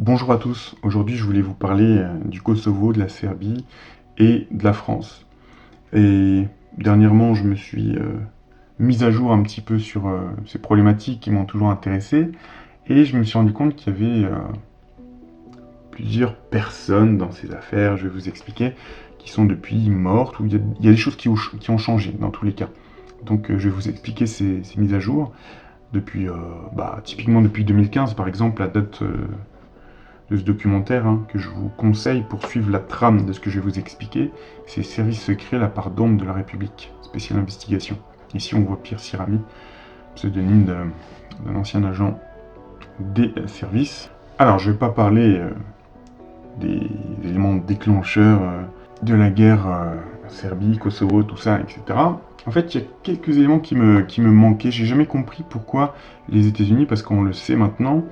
Bonjour à tous, aujourd'hui je voulais vous parler du Kosovo, de la Serbie et de la France. Et dernièrement je me suis mis à jour un petit peu sur ces problématiques qui m'ont toujours intéressé et je me suis rendu compte qu'il y avait plusieurs personnes dans ces affaires, je vais vous expliquer, qui sont depuis mortes, ou il y a des choses qui ont changé dans tous les cas. Donc je vais vous expliquer ces mises à jour depuis, typiquement depuis 2015 par exemple, la date de ce documentaire que je vous conseille pour suivre la trame de ce que je vais vous expliquer. C'est Service secret, la part d'ombre de la République, spéciale investigation. Ici on voit Pierre Sirami, pseudonyme d'un ancien agent des services. Alors je ne vais pas parler des éléments déclencheurs de la guerre Serbie, Kosovo, tout ça, etc. En fait, il y a quelques éléments qui me manquaient. J'ai jamais compris pourquoi les États-Unis, parce qu'on le sait maintenant,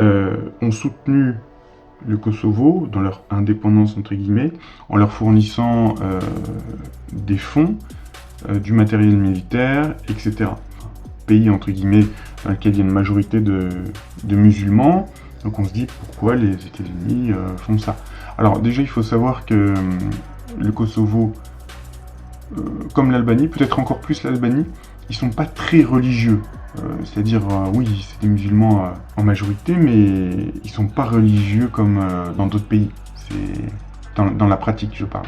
ont soutenu le Kosovo dans leur indépendance entre guillemets, en leur fournissant des fonds, du matériel militaire, etc. Pays entre guillemets dans lequel il y a une majorité de musulmans, donc on se dit pourquoi les États-Unis font ça. Alors déjà il faut savoir que le Kosovo, comme l'Albanie, peut-être encore plus l'Albanie, ils sont pas très religieux. C'est-à-dire, oui, c'est des musulmans en majorité, mais ils sont pas religieux comme dans d'autres pays. C'est dans la pratique, je parle.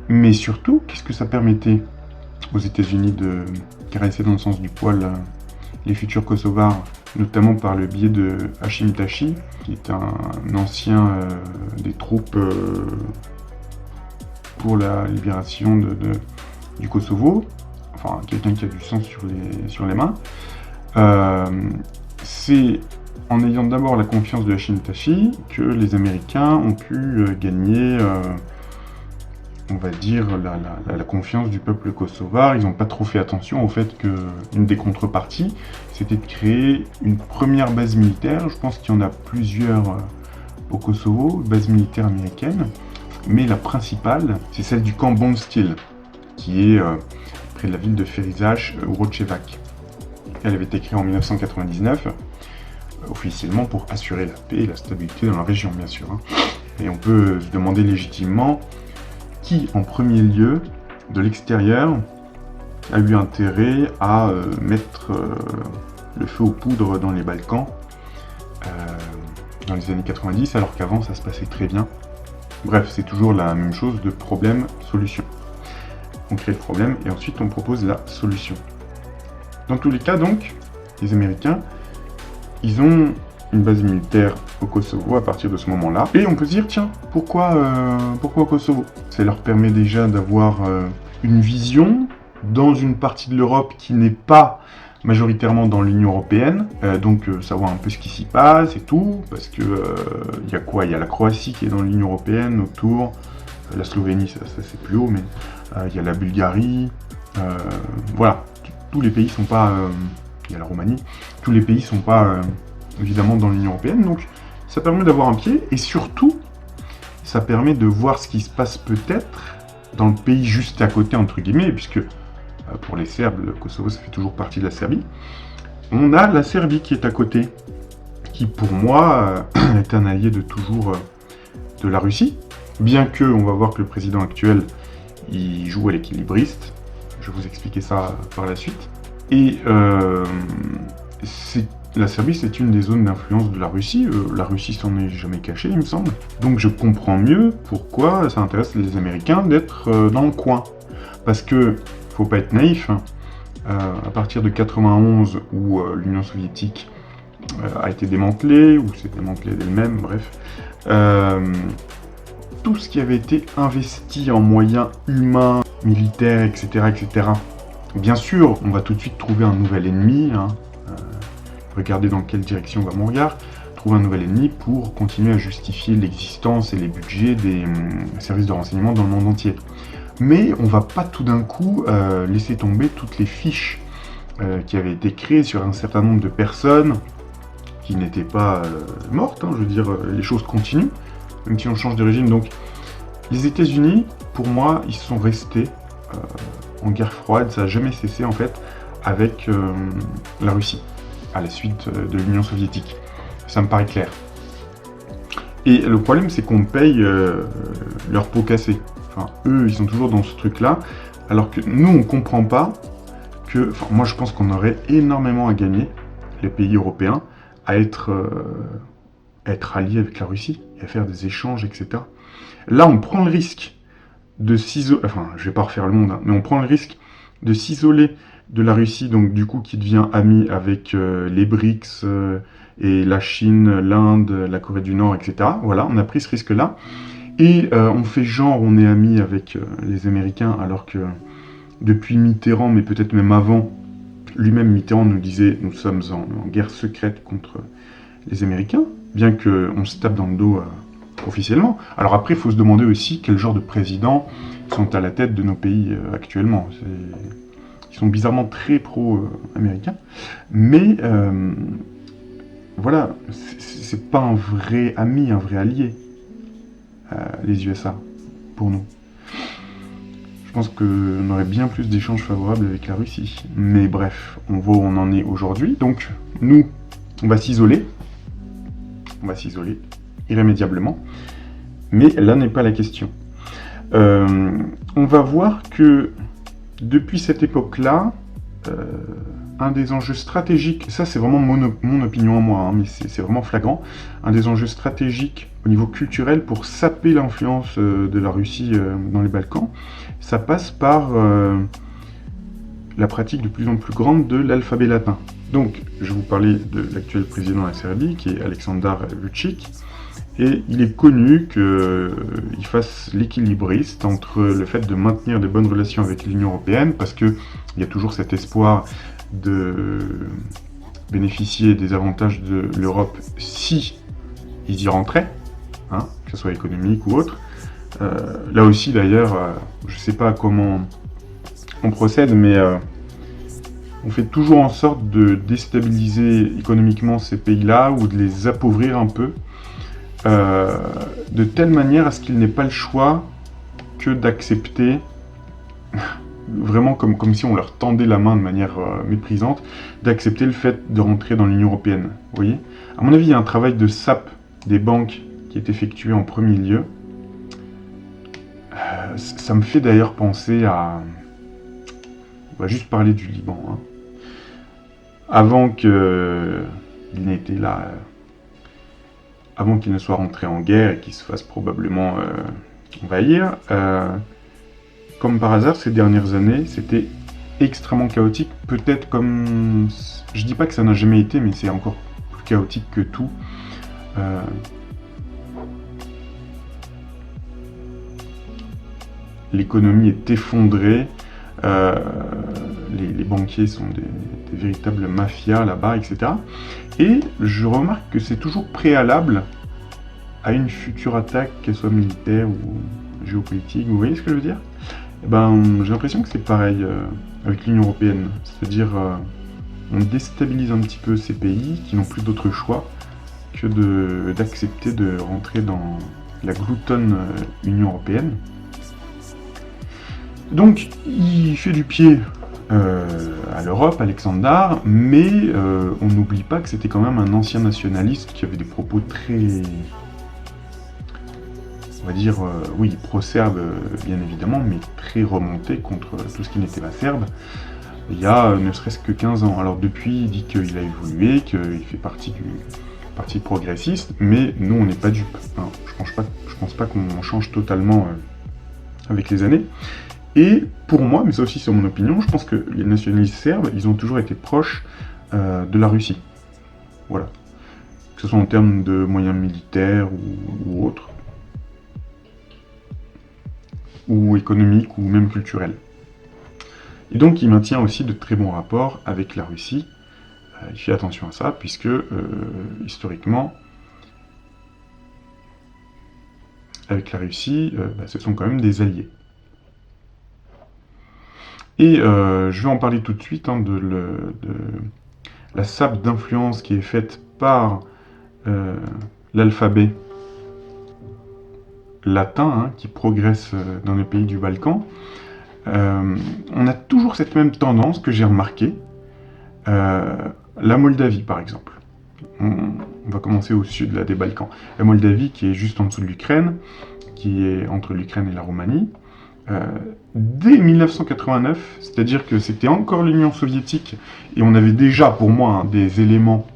Mais surtout, qu'est-ce que ça permettait aux États-Unis de caresser dans le sens du poil les futurs Kosovars, notamment par le biais de Hashim Thaçi, qui est un ancien des troupes pour la libération du Kosovo, enfin quelqu'un qui a du sang sur les mains. C'est en ayant d'abord la confiance de Hashim Thaçi que les Américains ont pu gagner, on va dire, la confiance du peuple kosovar. Ils n'ont pas trop fait attention au fait qu'une des contreparties, c'était de créer une première base militaire. Je pense qu'il y en a plusieurs au Kosovo, base militaire américaine, mais la principale, c'est celle du camp Bondsteel, qui est près de la ville de Ferizaj, Urocevac. Elle avait été créée en 1999, officiellement pour assurer la paix et la stabilité dans la région, bien sûr. Et on peut se demander légitimement qui, en premier lieu, de l'extérieur, a eu intérêt à mettre le feu aux poudres dans les Balkans dans les années 90, alors qu'avant ça se passait très bien. Bref, c'est toujours la même chose de problème-solution. On crée le problème et ensuite on propose la solution. Dans tous les cas, donc, les Américains, ils ont une base militaire au Kosovo à partir de ce moment-là. Et on peut se dire, tiens, pourquoi au Kosovo? Ça leur permet déjà d'avoir une vision dans une partie de l'Europe qui n'est pas majoritairement dans l'Union Européenne, donc savoir un peu ce qui s'y passe et tout, parce que il y a quoi? Il y a la Croatie qui est dans l'Union Européenne autour, la Slovénie, ça c'est plus haut, mais il y a la Bulgarie, voilà, tous les pays sont pas, il y a la Roumanie, tous les pays sont pas évidemment dans l'Union Européenne, donc ça permet d'avoir un pied, et surtout, ça permet de voir ce qui se passe peut-être dans le pays juste à côté, entre guillemets, puisque pour les Serbes, le Kosovo, ça fait toujours partie de la Serbie. On a la Serbie qui est à côté, qui pour moi est un allié de toujours de la Russie, bien que on va voir que le président actuel, il joue à l'équilibriste. Je vais vous expliquer ça par la suite. Et la Serbie, c'est une des zones d'influence de la Russie. La Russie s'en est jamais cachée, il me semble. Donc je comprends mieux pourquoi ça intéresse les Américains d'être dans le coin. Parce que faut pas être naïf, à partir de 91 où l'Union soviétique a été démantelée, ou s'est démantelée d'elle-même, bref, tout ce qui avait été investi en moyens humains, militaires, etc., bien sûr, on va tout de suite trouver un nouvel ennemi, regardez dans quelle direction va mon regard, trouver un nouvel ennemi pour continuer à justifier l'existence et les budgets des services de renseignement dans le monde entier. Mais on va pas tout d'un coup laisser tomber toutes les fiches qui avaient été créées sur un certain nombre de personnes qui n'étaient pas mortes, je veux dire, les choses continuent, même si on change de régime. Donc les États-Unis, pour moi, ils sont restés en guerre froide, ça n'a jamais cessé en fait avec la Russie, à la suite de l'Union soviétique. Ça me paraît clair. Et le problème, c'est qu'on paye leur pot cassé. Enfin, eux, ils sont toujours dans ce truc-là, alors que nous, on comprend pas que... Enfin, moi, je pense qu'on aurait énormément à gagner, les pays européens, à être alliés avec la Russie, et à faire des échanges, etc. Là, on prend le risque de s'isoler... Enfin, je vais pas refaire le monde, hein, mais on prend le risque de s'isoler de la Russie, donc du coup, qui devient amie avec les BRICS... et la Chine, l'Inde, la Corée du Nord, etc. Voilà, on a pris ce risque-là. Et on fait genre, on est amis avec les Américains, alors que depuis Mitterrand, mais peut-être même avant, lui-même Mitterrand nous disait, nous sommes en guerre secrète contre les Américains, bien qu'on se tape dans le dos officiellement. Alors après, il faut se demander aussi quel genre de présidents sont à la tête de nos pays actuellement. Ils sont bizarrement très pro-américains. Mais voilà, c'est pas un vrai ami, un vrai allié, les USA, pour nous. Je pense qu'on aurait bien plus d'échanges favorables avec la Russie. Mais bref, on voit où on en est aujourd'hui. Donc, nous, on va s'isoler. On va s'isoler, irrémédiablement. Mais là n'est pas la question. On va voir que, depuis cette époque-là, un des enjeux stratégiques, ça c'est vraiment mon opinion à moi, hein, mais c'est vraiment flagrant, un des enjeux stratégiques au niveau culturel pour saper l'influence de la Russie dans les Balkans, ça passe par la pratique de plus en plus grande de l'alphabet latin. Donc, je vais vous parler de l'actuel président de la Serbie, qui est Aleksandar Vučić, et il est connu qu'il fasse l'équilibriste entre le fait de maintenir de bonnes relations avec l'Union européenne, parce qu'il y a toujours cet espoir de bénéficier des avantages de l'Europe si ils y rentraient, hein, que ce soit économique ou autre. Là aussi d'ailleurs, je ne sais pas comment on procède, mais on fait toujours en sorte de déstabiliser économiquement ces pays-là ou de les appauvrir un peu, de telle manière à ce qu'il n'ait pas le choix que d'accepter vraiment comme si on leur tendait la main de manière méprisante, d'accepter le fait de rentrer dans l'Union européenne. Vous voyez ? À mon avis, il y a un travail de sape des banques qui est effectué en premier lieu. Ça me fait d'ailleurs penser à... On va juste parler du Liban. Hein. Avant qu'il n'ait été là... avant qu'il ne soit rentré en guerre et qu'il se fasse probablement envahir... comme par hasard, ces dernières années, c'était extrêmement chaotique. Peut-être comme... Je dis pas que ça n'a jamais été, mais c'est encore plus chaotique que tout. L'économie est effondrée. Les banquiers sont des véritables mafias là-bas, etc. Et je remarque que c'est toujours préalable à une future attaque, qu'elle soit militaire ou géopolitique. Vous voyez ce que je veux dire ? J'ai l'impression que c'est pareil avec l'Union européenne, c'est-à-dire on déstabilise un petit peu ces pays qui n'ont plus d'autre choix que d'accepter de rentrer dans la gloutonne Union européenne. Donc il fait du pied à l'Europe, Aleksandar, mais on n'oublie pas que c'était quand même un ancien nationaliste qui avait des propos très... on va dire, oui, pro-serbe, bien évidemment, mais très remonté contre tout ce qui n'était pas serbe, il y a ne serait-ce que 15 ans. Alors depuis, il dit qu'il a évolué, qu'il fait partie du parti progressiste, mais nous, on n'est pas dupes. Hein. Je pense pas qu'on change totalement avec les années. Et pour moi, mais ça aussi c'est mon opinion, je pense que les nationalistes serbes, ils ont toujours été proches de la Russie. Voilà. Que ce soit en termes de moyens militaires ou autres. Ou économique, ou même culturel. Et donc il maintient aussi de très bons rapports avec la Russie. Il fait attention à ça, puisque historiquement, avec la Russie, ce sont quand même des alliés. Et je vais en parler tout de suite de la sape d'influence qui est faite par l'alphabet latin, qui progresse dans les pays du Balkan. On a toujours cette même tendance que j'ai remarqué. La Moldavie, par exemple. on va commencer au sud là, des Balkans. La Moldavie qui est juste en dessous de l'Ukraine, qui est entre l'Ukraine et la Roumanie. Dès 1989, c'est-à-dire que c'était encore l'Union soviétique, et on avait déjà, pour moi, hein, des éléments,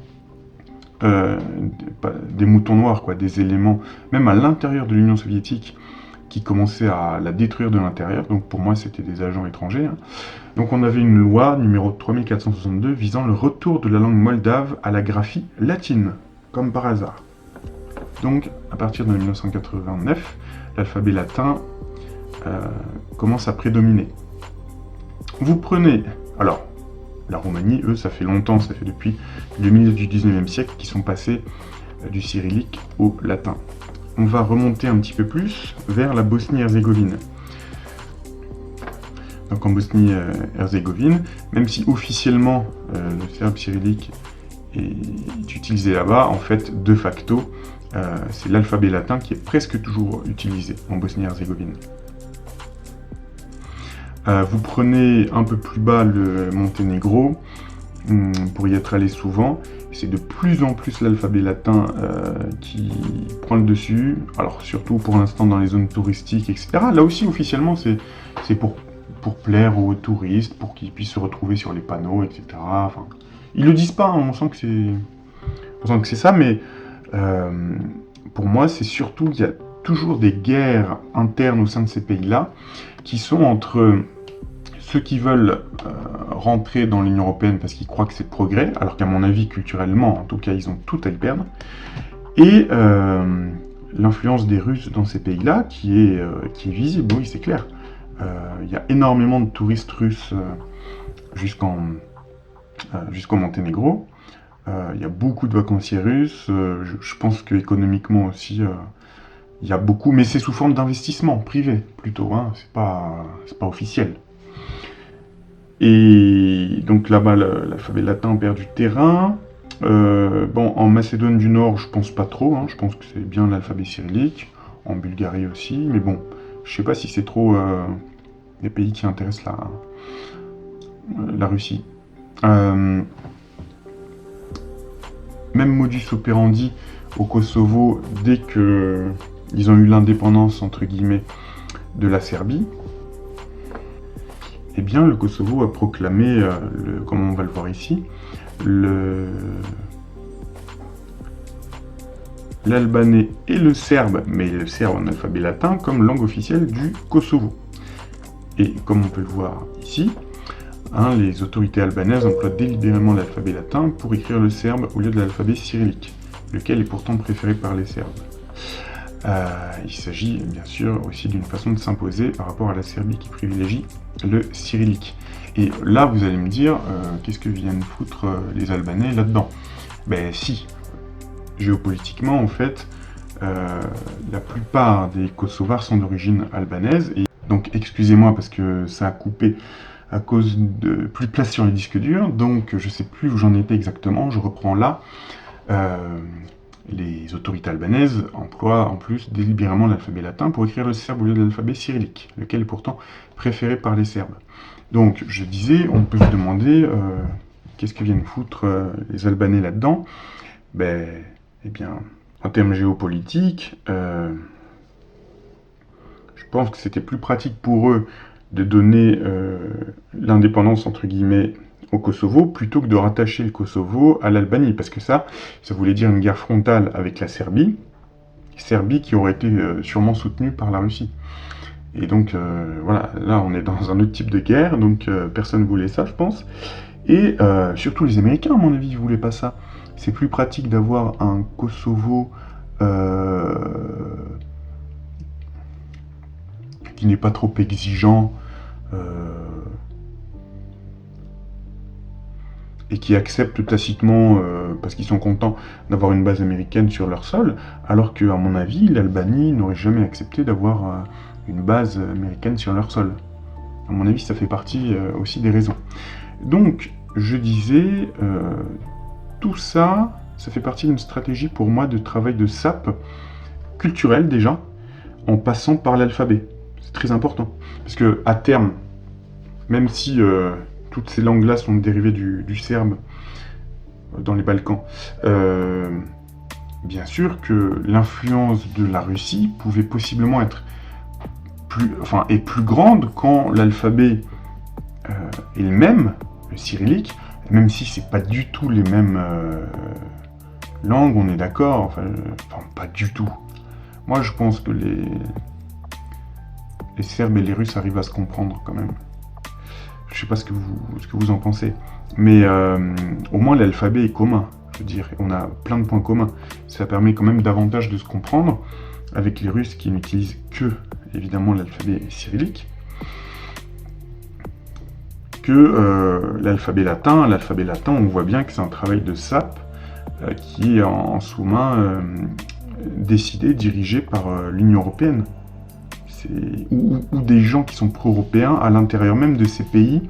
des moutons noirs, quoi, des éléments, même à l'intérieur de l'Union soviétique, qui commençaient à la détruire de l'intérieur, donc pour moi c'était des agents étrangers. Hein. Donc on avait une loi numéro 3462 visant le retour de la langue moldave à la graphie latine, comme par hasard. Donc à partir de 1989, l'alphabet latin commence à prédominer. Vous prenez, alors la Roumanie, eux, ça fait longtemps, ça fait depuis le milieu du 19e siècle qu'ils sont passés du cyrillique au latin. On va remonter un petit peu plus vers la Bosnie-Herzégovine. Donc en Bosnie-Herzégovine, même si officiellement le serbe cyrillique est utilisé là-bas, en fait, de facto, c'est l'alphabet latin qui est presque toujours utilisé en Bosnie-Herzégovine. Vous prenez un peu plus bas le Monténégro, pour y être allé souvent. C'est de plus en plus l'alphabet latin qui prend le dessus, alors surtout pour l'instant dans les zones touristiques, etc. Là aussi, officiellement, c'est pour plaire aux touristes, pour qu'ils puissent se retrouver sur les panneaux, etc. Enfin, ils le disent pas, hein, on sent que c'est ça, mais pour moi, c'est surtout qu'il y a toujours des guerres internes au sein de ces pays-là, qui sont entre ceux qui veulent rentrer dans l'Union Européenne parce qu'ils croient que c'est le progrès, alors qu'à mon avis, culturellement, en tout cas, ils ont tout à y perdre, et l'influence des Russes dans ces pays-là qui est visible, oui, c'est clair. Il y a énormément de touristes russes jusqu'au Monténégro. Il y a beaucoup de vacanciers russes. Je pense qu'économiquement aussi, il y a beaucoup, mais c'est sous forme d'investissement privé plutôt. Hein, c'est pas officiel. Et donc là-bas, l'alphabet latin perd du terrain. Bon, en Macédoine du Nord, je pense pas trop. Hein, je pense que c'est bien l'alphabet cyrillique. En Bulgarie aussi, mais bon, je sais pas si c'est trop les pays qui intéressent la Russie. Même modus operandi au Kosovo dès qu'ils ont eu l'indépendance, entre guillemets, de la Serbie. Eh bien, le Kosovo a proclamé, comme on va le voir ici, l'albanais et le serbe, mais le serbe en alphabet latin, comme langue officielle du Kosovo. Et comme on peut le voir ici, hein, les autorités albanaises emploient délibérément l'alphabet latin pour écrire le serbe au lieu de l'alphabet cyrillique, lequel est pourtant préféré par les Serbes. Il s'agit bien sûr aussi d'une façon de s'imposer par rapport à la Serbie qui privilégie le cyrillique. Et là, vous allez me dire, qu'est-ce que viennent foutre les Albanais là-dedans? Ben si, géopolitiquement en fait, la plupart des Kosovars sont d'origine albanaise, et donc excusez-moi parce que ça a coupé à cause de plus de place sur les disques durs, donc je sais plus où j'en étais exactement, je reprends là. Les autorités albanaises emploient en plus délibérément l'alphabet latin pour écrire le serbe au lieu de l'alphabet cyrillique, lequel est pourtant préféré par les Serbes. Donc, je disais, on peut se demander qu'est-ce que viennent foutre les Albanais là-dedans. Ben, eh bien, en termes géopolitiques, je pense que c'était plus pratique pour eux de donner l'indépendance, entre guillemets, au Kosovo, plutôt que de rattacher le Kosovo à l'Albanie, parce que ça voulait dire une guerre frontale avec la Serbie qui aurait été sûrement soutenue par la Russie. Et donc, voilà, là on est dans un autre type de guerre, donc personne ne voulait ça, je pense. Et surtout les Américains, à mon avis, ne voulaient pas ça. C'est plus pratique d'avoir un Kosovo qui n'est pas trop exigeant, et qui acceptent tacitement, parce qu'ils sont contents d'avoir une base américaine sur leur sol, alors que, à mon avis, l'Albanie n'aurait jamais accepté d'avoir une base américaine sur leur sol. À mon avis, ça fait partie aussi des raisons. Donc, je disais, tout ça, ça fait partie d'une stratégie pour moi de travail de sape culturel déjà, en passant par l'alphabet. C'est très important, parce que à terme, même si toutes ces langues-là sont dérivées du serbe, dans les Balkans. Bien sûr que l'influence de la Russie pouvait possiblement être plus grande quand l'alphabet est le même, le cyrillique, même si c'est pas du tout les mêmes langues, on est d'accord, enfin, pas du tout. Moi je pense que les Serbes et les Russes arrivent à se comprendre quand même. Je sais pas ce que vous en pensez, mais au moins l'alphabet est commun, je veux dire, on a plein de points communs. Ça permet quand même davantage de se comprendre avec les Russes qui n'utilisent que, évidemment, l'alphabet cyrillique, que l'alphabet latin. L'alphabet latin, on voit bien que c'est un travail de sape qui est en sous-main décidé, dirigé par l'Union européenne. Ou des gens qui sont pro-européens à l'intérieur même de ces pays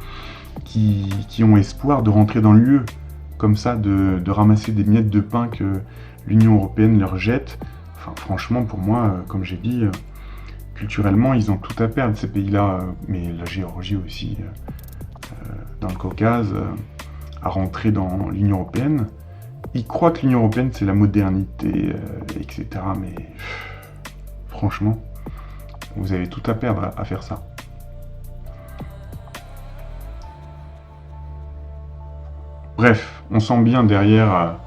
qui ont espoir de rentrer dans l'UE, comme ça, de ramasser des miettes de pain que l'Union européenne leur jette. Enfin, franchement, pour moi, comme j'ai dit, culturellement, ils ont tout à perdre, ces pays-là, mais la Géorgie aussi, dans le Caucase, à rentrer dans l'Union européenne. Ils croient que l'Union européenne, c'est la modernité, etc. Mais franchement, vous avez tout à perdre à faire ça. Bref, on sent bien derrière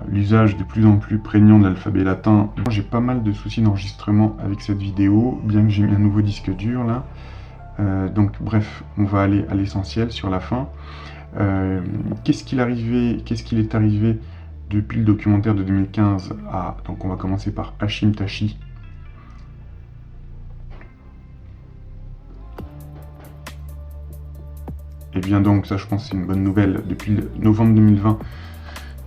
l'usage de plus en plus prégnant de l'alphabet latin. J'ai pas mal de soucis d'enregistrement avec cette vidéo, bien que j'ai mis un nouveau disque dur là. Donc bref, on va aller à l'essentiel sur la fin. Qu'est-ce qu'il est arrivé depuis le documentaire de 2015 à... Donc on va commencer par Hashim Thaçi. Et bien donc, ça je pense c'est une bonne nouvelle, depuis novembre 2020,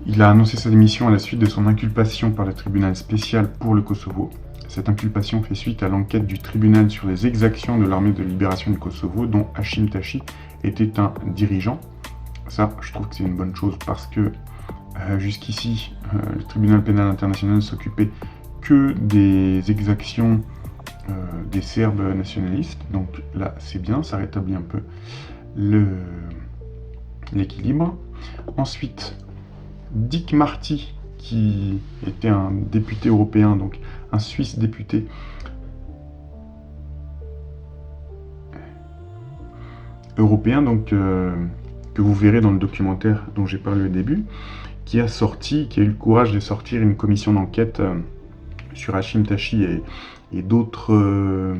il a annoncé sa démission à la suite de son inculpation par le tribunal spécial pour le Kosovo. Cette inculpation fait suite à l'enquête du tribunal sur les exactions de l'armée de libération du Kosovo, dont Hashim Thaçi était un dirigeant. Ça, je trouve que c'est une bonne chose parce que jusqu'ici, le tribunal pénal international s'occupait que des exactions des Serbes nationalistes. Donc là, c'est bien, ça rétablit un peu l'équilibre. Ensuite, Dick Marty, qui était un député européen, donc un Suisse député, européen, donc que vous verrez dans le documentaire dont j'ai parlé au début, qui a eu le courage de sortir une commission d'enquête sur Hashim Thaçi et d'autres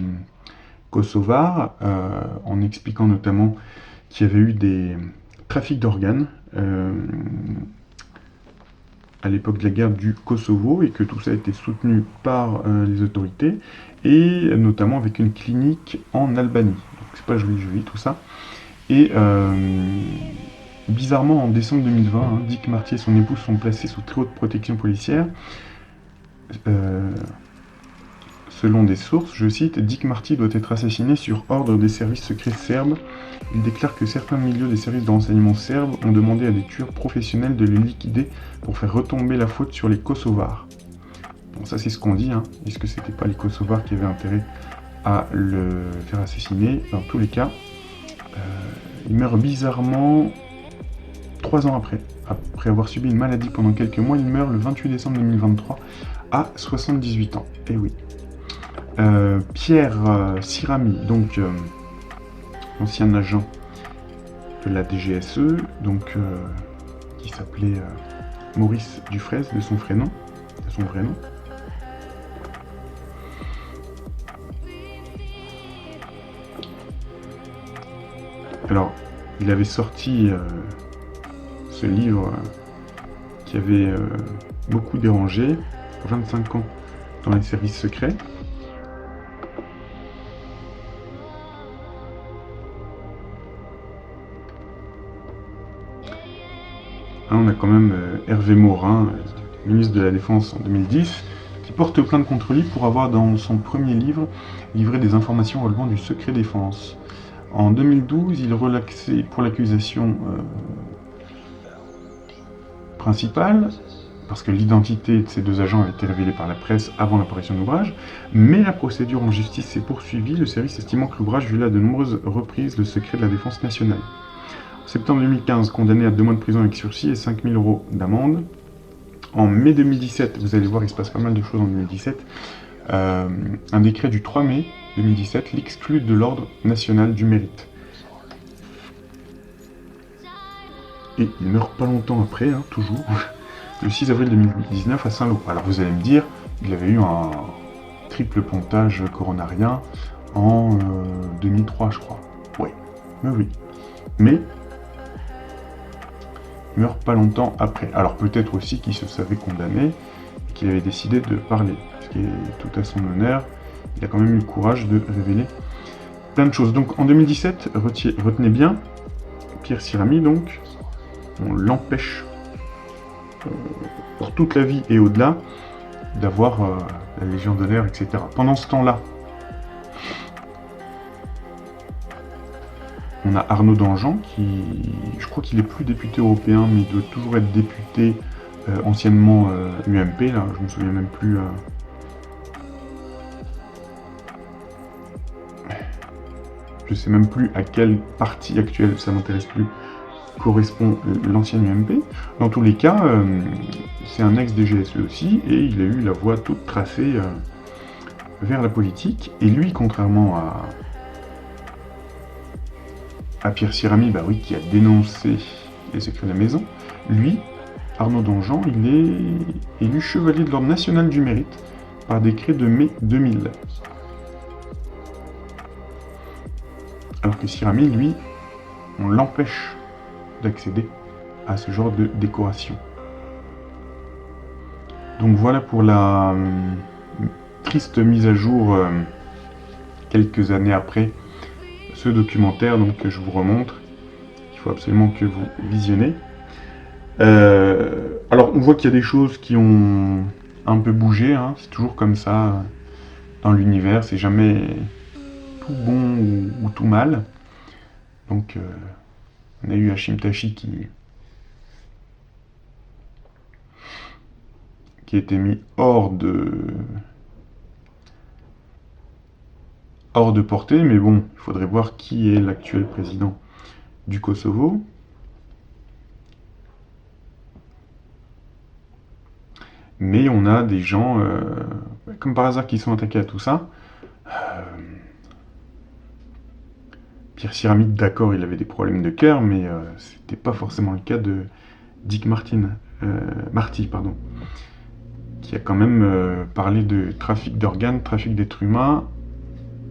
Kosovars, en expliquant notamment qu'il y avait eu des trafics d'organes à l'époque de la guerre du Kosovo et que tout ça a été soutenu par les autorités et notamment avec une clinique en Albanie. Donc c'est pas joli tout ça. Et bizarrement en décembre 2020, Dick Marty et son épouse sont placés sous très haute protection policière. Selon des sources, je cite, Dick Marty doit être assassiné sur ordre des services secrets serbes. Il déclare que certains milieux des services de renseignement serbes ont demandé à des tueurs professionnels de le liquider pour faire retomber la faute sur les Kosovars. Bon, ça c'est ce qu'on dit, Est-ce que c'était pas les Kosovars qui avaient intérêt à le faire assassiner? Dans tous les cas, il meurt bizarrement 3 ans après avoir subi une maladie pendant quelques mois. Il meurt le 28 décembre 2023 à 78 ans. Et oui. Pierre Sirami, donc ancien agent de la DGSE, donc qui s'appelait Maurice Dufraisse de son vrai nom. Alors, il avait sorti ce livre qui avait beaucoup dérangé, 25 ans dans les services secrets. On a quand même Hervé Morin, ministre de la Défense en 2010, qui porte plainte contre lui pour avoir, dans son premier livre, livré des informations relevant du secret défense. En 2012, il est relaxé pour l'accusation principale, parce que l'identité de ces 2 agents avait été révélée par la presse avant l'apparition de l'ouvrage, mais la procédure en justice s'est poursuivie, le service estimant que l'ouvrage viola à de nombreuses reprises le secret de la défense nationale. Septembre 2015, condamné à 2 mois de prison avec sursis et 5 000 € d'amende. En mai 2017, vous allez voir, il se passe pas mal de choses en 2017. Un décret du 3 mai 2017 l'exclut de l'ordre national du mérite. Et il meurt pas longtemps après, hein, toujours, le 6 avril 2019 à Saint-Lô. Alors vous allez me dire, il avait eu un triple pontage coronarien en 2003, je crois. Oui, mais oui. Mais il meurt pas longtemps après. Alors peut-être aussi qu'il se savait condamné et qu'il avait décidé de parler, ce qui est tout à son honneur. Il a quand même eu le courage de révéler plein de choses. Donc en 2017, retenez bien, Pierre Sirami, donc, on l'empêche pour toute la vie et au-delà d'avoir la Légion d'honneur, etc. Pendant ce temps-là, on a Arnaud Danjean qui, je crois qu'il est plus député européen, mais il doit toujours être député anciennement UMP, là, je me souviens même plus. Je sais même plus à quel parti actuel, ça m'intéresse plus, correspond l'ancienne UMP. Dans tous les cas, c'est un ex-DGSE aussi, et il a eu la voie toute tracée vers la politique. Et lui, contrairement à Pierre Sirami, bah oui, qui a dénoncé les secrets de la maison, lui, Arnaud Danjean, il est élu chevalier de l'Ordre national du mérite par décret de mai 2000. Alors que Sirami, lui, on l'empêche d'accéder à ce genre de décoration. Donc voilà pour la triste mise à jour quelques années après ce documentaire donc, que je vous remontre. Il faut absolument que vous visionnez. Alors on voit qu'il y a des choses qui ont un peu bougé, hein. C'est toujours comme ça dans l'univers, c'est jamais tout bon ou tout mal. Donc on a eu Hashim Tachi qui a été mis hors de portée, mais bon, il faudrait voir qui est l'actuel président du Kosovo. Mais on a des gens, comme par hasard, qui sont attaqués à tout ça. Pierre Sirami, d'accord, il avait des problèmes de cœur, mais c'était pas forcément le cas de Dick Marty, qui a quand même parlé de trafic d'organes, trafic d'êtres humains,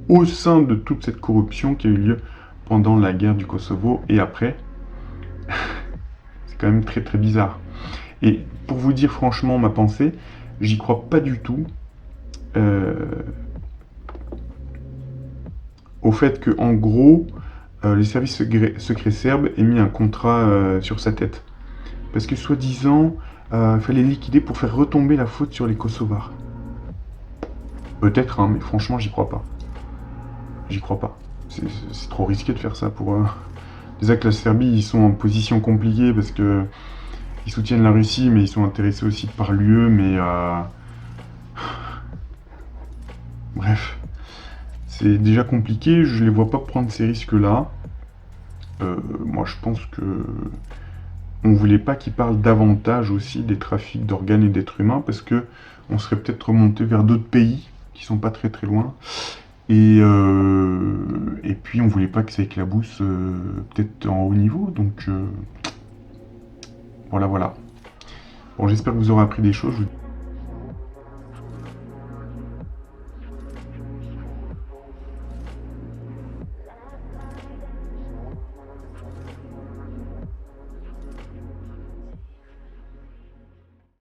au sein de toute cette corruption qui a eu lieu pendant la guerre du Kosovo et après. C'est quand même très très bizarre. Et pour vous dire franchement ma pensée, j'y crois pas du tout au fait que, en gros, les services secrets serbes aient mis un contrat sur sa tête. Parce que soi-disant, il fallait liquider pour faire retomber la faute sur les Kosovars. Peut-être, hein, mais franchement, j'y crois pas. J'y crois pas. C'est trop risqué de faire ça pour... Déjà que la Serbie, ils sont en position compliquée parce que ils soutiennent la Russie, mais ils sont intéressés aussi par l'UE, mais... Bref. C'est déjà compliqué, je les vois pas prendre ces risques-là. Moi, je pense que... On voulait pas qu'ils parlent davantage aussi des trafics d'organes et d'êtres humains, parce que on serait peut-être remonté vers d'autres pays qui sont pas très très loin. Et puis on voulait pas que ça éclabousse peut-être en haut niveau, donc voilà. Bon, j'espère que vous aurez appris des choses.